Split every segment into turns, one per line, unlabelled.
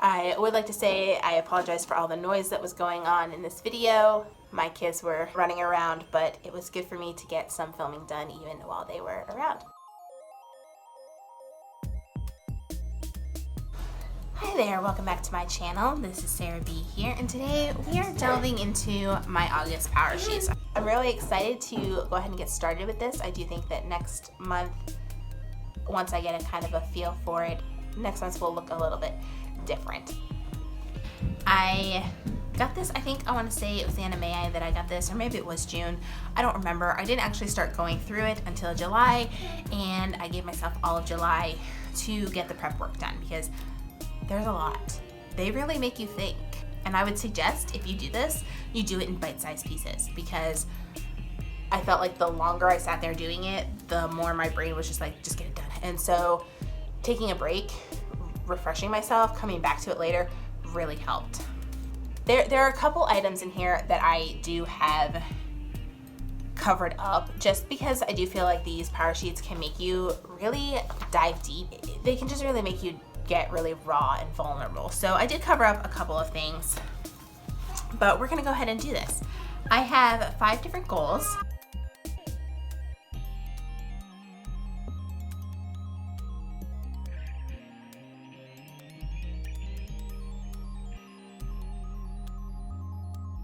I would like to say I apologize for all the noise that was going on in this video. My kids were running around, but it was good for me to get some filming done even while they were around. Hi there, welcome back to my channel. This is Sarah B here, and today we are delving into my August power sheets. I'm really excited to go ahead and get started with this. I do think that next month, once I get a kind of a feel for it, next month will look a little bit different. I got this, I want to say it was the end of May that I got this, or maybe it was June. I don't remember. I didn't actually start going through it until July, and I gave myself all of July to get the prep work done because there's a lot. They really make you think. And I would suggest if you do this, you do it in bite-sized pieces, because I felt like the longer I sat there doing it, the more my brain was just like, just get it done. And so taking a break, refreshing myself, coming back to it later really helped. There are a couple items in here that I do have covered up just because I do feel like these power sheets can make you really dive deep. They can just really make you get really raw and vulnerable. So I did cover up a couple of things, but we're gonna go ahead and do this. I have 5 different goals.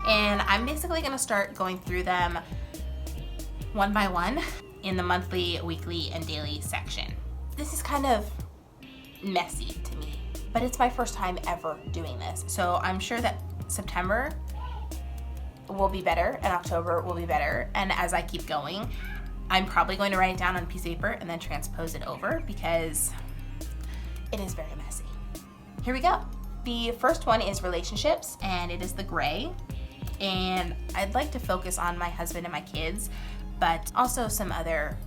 And I'm basically gonna start going through them one by one in the monthly, weekly, and daily section. This is kind of messy to me, but it's my first time ever doing this. So I'm sure that September will be better and October will be better. And as I keep going, I'm probably going to write it down on a piece of paper and then transpose it over because it is very messy. Here we go. The first one is relationships, and it is the gray. And I'd like to focus on my husband and my kids, but also some other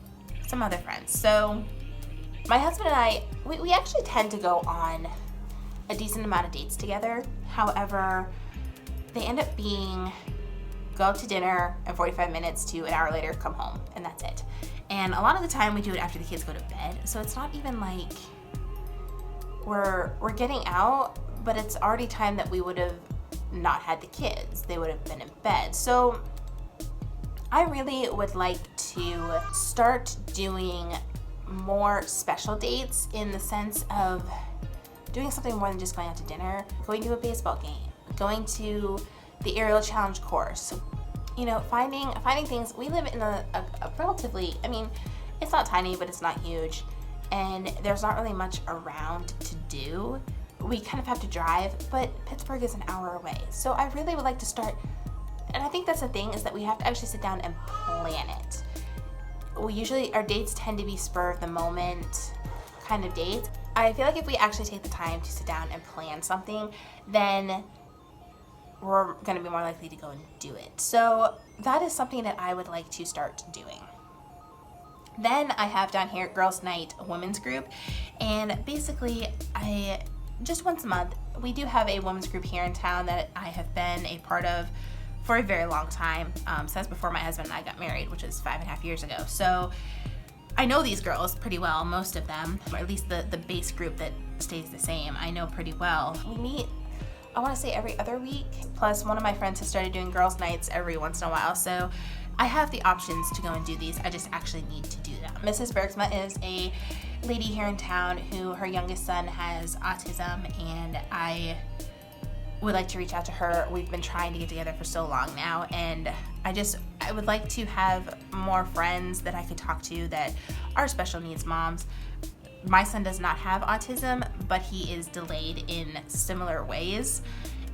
friends. So my husband and I, we actually tend to go on a decent amount of dates together. However, they end up being go out to dinner and 45 minutes to an hour later come home, and that's it. And a lot of the time we do it after the kids go to bed, so it's not even like we're getting out, but it's already time that we would have not had the kids. They would have been in bed. So I really would like to start doing more special dates in the sense of doing something more than just going out to dinner, going to a baseball game, going to the aerial challenge course, you know, finding things. We live in a relatively, I mean, it's not tiny, but it's not huge, and there's not really much around to do. We kind of have to drive, but Pittsburgh is an hour away. So I really would like to start, and I think that's the thing, is that we have to actually sit down and plan it. Our dates tend to be spur of the moment kind of dates. I feel like if we actually take the time to sit down and plan something, then we're gonna be more likely to go and do it. So that is something that I would like to start doing. Then I have down here Girls Night Women's Group, and basically just once a month, we do have a women's group here in town that I have been a part of for a very long time, since before my husband and I got married, which was 5.5 years ago. So I know these girls pretty well, most of them, or at least the base group that stays the same, I know pretty well. We meet, I wanna say every other week, plus one of my friends has started doing girls' nights every once in a while, so I have the options to go and do these. I just actually need to do them. Mrs. Bergsma is a lady here in town who her youngest son has autism, and I would like to reach out to her. We've been trying to get together for so long now, and I would like to have more friends that I could talk to that are special needs moms. My son does not have autism, but he is delayed in similar ways,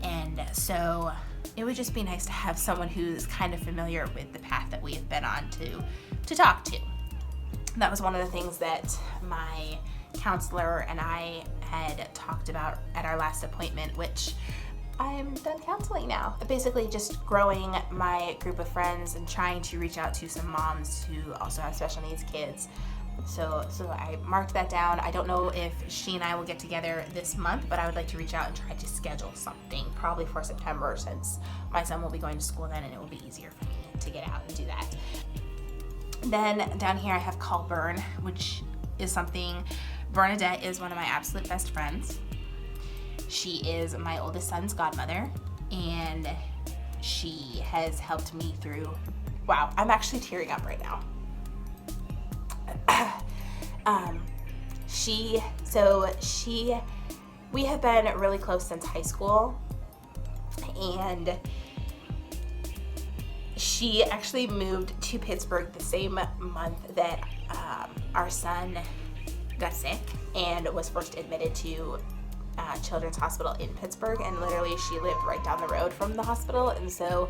and so it would just be nice to have someone who's kind of familiar with the path that we have been on to talk to. That was one of the things that my counselor and I had talked about at our last appointment, which I'm done counseling now. Basically just growing my group of friends and trying to reach out to some moms who also have special needs kids. So I marked that down. I don't know if she and I will get together this month, but I would like to reach out and try to schedule something, probably for September, since my son will be going to school then and it will be easier for me to get out and do that. Then down here I have Call Burn, which is something, Bernadette is one of my absolute best friends. She is my oldest son's godmother, and she has helped me through, wow, I'm actually tearing up right now. We have been really close since high school, and she actually moved to Pittsburgh the same month that our son got sick and was first admitted to Children's Hospital in Pittsburgh, and literally she lived right down the road from the hospital, and so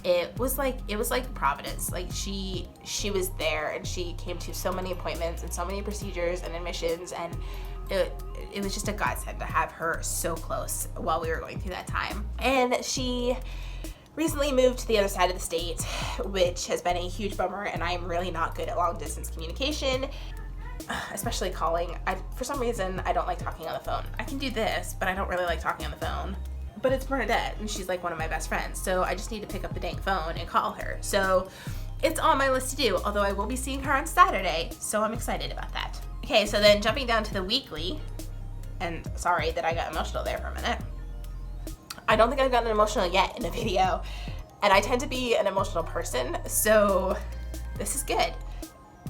it was like Providence. Like she was there, and she came to so many appointments and so many procedures and admissions, and it was just a godsend to have her so close while we were going through that time. And she recently moved to the other side of the state, which has been a huge bummer, and I'm really not good at long distance communication, especially calling. For some reason, I don't like talking on the phone. I can do this, but I don't really like talking on the phone. But it's Bernadette, and she's like one of my best friends, so I just need to pick up the dang phone and call her. So it's on my list to do, although I will be seeing her on Saturday, so I'm excited about that. Okay, so then jumping down to the weekly, and sorry that I got emotional there for a minute. I don't think I've gotten emotional yet in a video, and I tend to be an emotional person, so this is good.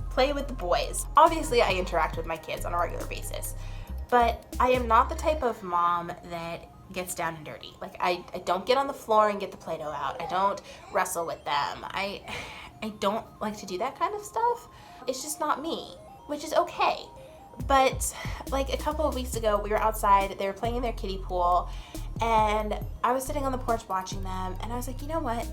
Play with the boys. Obviously, I interact with my kids on a regular basis, but I am not the type of mom that gets down and dirty. Like, I don't get on the floor and get the Play-Doh out. I don't wrestle with them. I don't like to do that kind of stuff. It's just not me, which is okay. But like a couple of weeks ago, we were outside, they were playing in their kiddie pool, and I was sitting on the porch watching them, and I was like, you know what?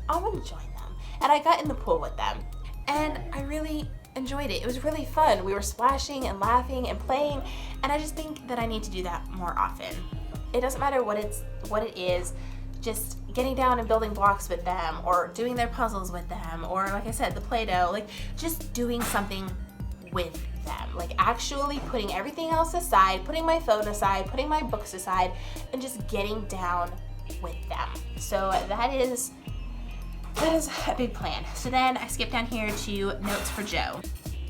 I want to join them. And I got in the pool with them, and I really enjoyed it. It was really fun. We were splashing and laughing and playing, and I just think that I need to do that more often. It doesn't matter what it is, just getting down and building blocks with them, or doing their puzzles with them, or like I said, the Play-Doh, like just doing something with them, like actually putting everything else aside, putting my phone aside, putting my books aside, and just getting down with them. So that is a big plan. So then I skip down here to notes for Joe.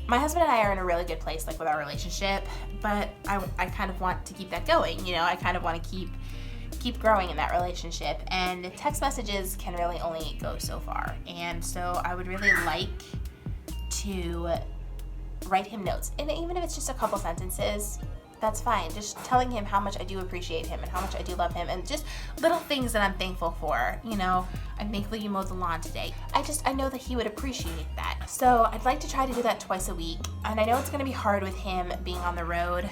My husband and I are in a really good place, like with our relationship, but I kind of want to keep that going. You know, I kind of want to keep growing in that relationship, and text messages can really only go so far. And so I would really like to write him notes, and even if it's just a couple sentences, that's fine. Just telling him how much I do appreciate him and how much I do love him, and just little things that I'm thankful for. You know, I'm thankful you mowed the lawn today. I know that he would appreciate that. So I'd like to try to do that twice a week, and I know it's gonna be hard with him being on the road,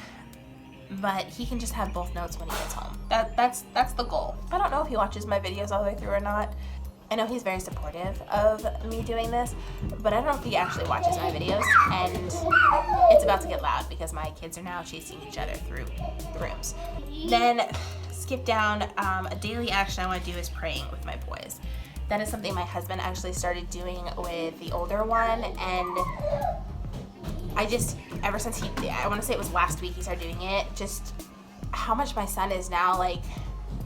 but he can just have both notes when he gets home. That's the goal. I don't know if he watches my videos all the way through or not. I know he's very supportive of me doing this, but I don't know if he actually watches my videos, and it's about to get loud because my kids are now chasing each other through the rooms. Then skip down, a daily action I want to do is praying with my boys. That is something my husband actually started doing with the older one, and ever since I want to say it was last week he started doing it, just how much my son is now like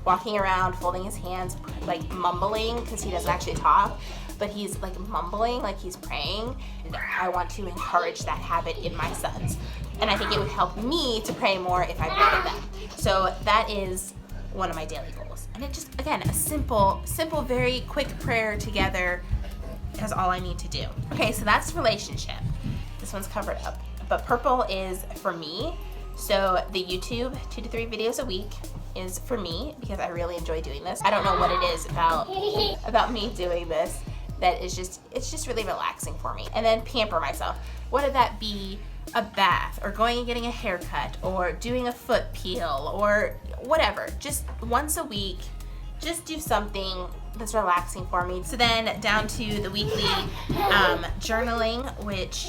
walking around, folding his hands, like mumbling, because he doesn't actually talk, but he's like mumbling like he's praying. And I want to encourage that habit in my sons, and I think it would help me to pray more if I prayed with them. So that is one of my daily goals, and it just, again, a simple, very quick prayer together is all I need to do. Okay, so that's relationship. This one's covered up, but purple is for me. So the YouTube 2 to 3 videos a week is for me because I really enjoy doing this. I don't know what it is about me doing this that is it's just really relaxing for me. And then pamper myself. Whether that be a bath or going and getting a haircut or doing a foot peel or whatever. Just once a week, just do something that's relaxing for me. So then down to the weekly journaling, which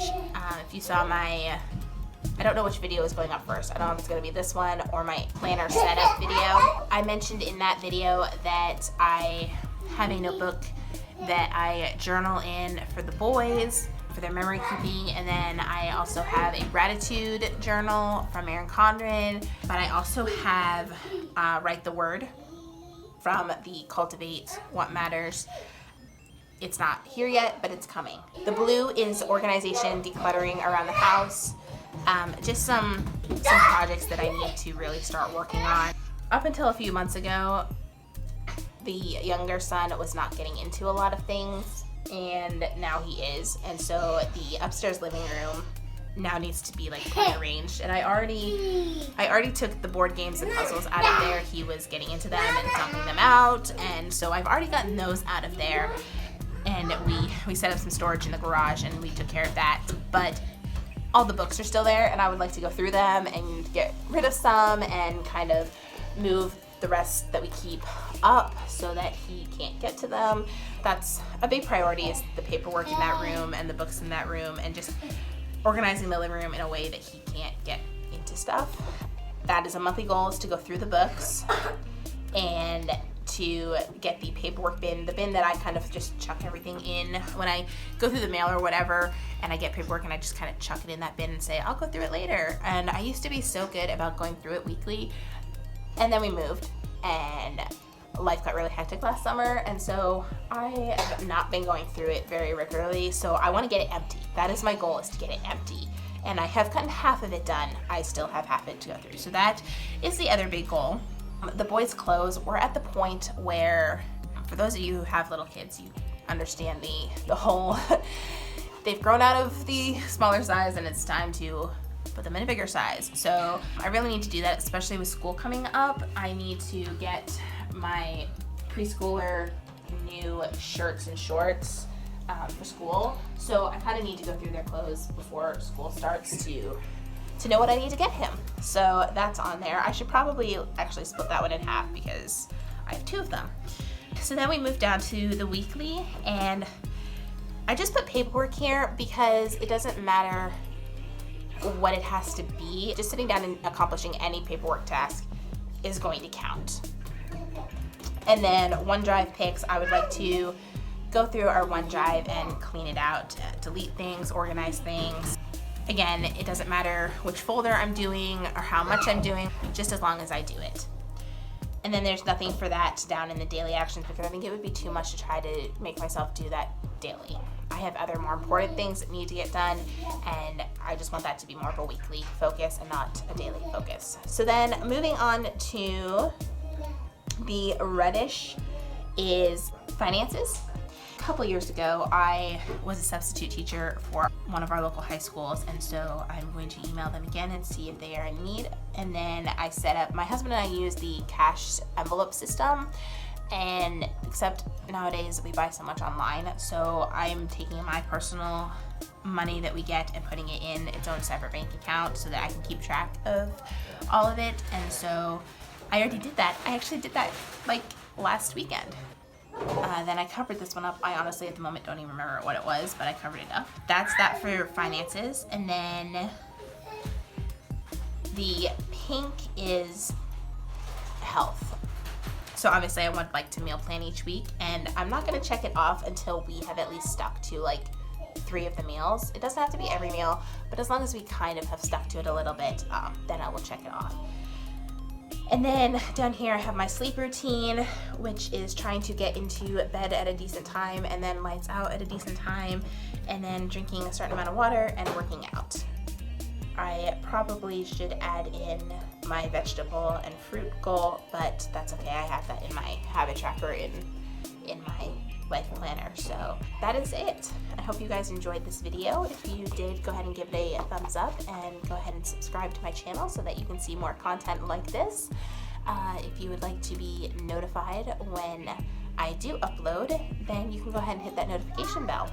if you saw my, I don't know which video is going up first. I don't know if it's going to be this one or my planner setup video. I mentioned in that video that I have a notebook that I journal in for the boys, for their memory keeping, and then I also have a gratitude journal from Erin Condren, but I also have Write the Word from the Cultivate What Matters. It's not here yet, but it's coming. The blue is organization, decluttering around the house. Just some projects that I need to really start working on. up until a few months ago, the younger son was not getting into a lot of things, and now he is. And so the upstairs living room now needs to be like rearranged. And I already took the board games and puzzles out of there. He was getting into them and dumping them out, and so I've already gotten those out of there. And we set up some storage in the garage, and we took care of that. But all the books are still there, and I would like to go through them and get rid of some and kind of move the rest that we keep up so that he can't get to them. That's a big priority, is the paperwork in that room and the books in that room, and just organizing the living room in a way that he can't get into stuff. That is a monthly goal, is to go through the books and to get the paperwork bin, the bin that I kind of just chuck everything in when I go through the mail or whatever, and I get paperwork and I just kind of chuck it in that bin and say, I'll go through it later. And I used to be so good about going through it weekly, and then we moved and life got really hectic last summer, and so I have not been going through it very regularly. So I want to get it empty. That is my goal, is to get it empty. And I have gotten half of it done. I still have half of it to go through. So that is the other big goal. The boys' clothes, we're at the point where, for those of you who have little kids, you understand the whole, they've grown out of the smaller size and it's time to put them in a bigger size. So I really need to do that, especially with school coming up. I need to get my preschooler new shirts and shorts for school. So I kind of need to go through their clothes before school starts to know what I need to get him. So that's on there. I should probably actually split that one in half because I have two of them. So then we move down to the weekly, and I just put paperwork here because it doesn't matter what it has to be. Just sitting down and accomplishing any paperwork task is going to count. And then OneDrive pics, I would like to go through our OneDrive and clean it out, delete things, organize things. Again, it doesn't matter which folder I'm doing or how much I'm doing, just as long as I do it. And then there's nothing for that down in the daily actions because I think it would be too much to try to make myself do that daily. I have other more important things that need to get done, and I just want that to be more of a weekly focus and not a daily focus. So then moving on to the reddish is finances. A couple years ago, I was a substitute teacher for one of our local high schools, and so I'm going to email them again and see if they are in need. And then I set up, my husband and I use the cash envelope system, and except nowadays we buy so much online, so I'm taking my personal money that we get and putting it in its own separate bank account so that I can keep track of all of it. And so I already did that. I actually did that like last weekend. Then I covered this one up. I honestly at the moment don't even remember what it was, but I covered it up. That's that for finances. And then the pink is health. So obviously I would like to meal plan each week, and I'm not gonna check it off until we have at least stuck to like 3 of the meals. It doesn't have to be every meal, but as long as we kind of have stuck to it a little bit, then I will check it off. And then down here I have my sleep routine, which is trying to get into bed at a decent time and then lights out at a decent time, and then drinking a certain amount of water and working out. I probably should add in my vegetable and fruit goal, but that's okay. I have that in my habit tracker in my life planner. So that is it. I hope you guys enjoyed this video. If you did, go ahead and give it a thumbs up and go ahead and subscribe to my channel so that you can see more content like this. If you would like to be notified when I do upload, then you can go ahead and hit that notification bell.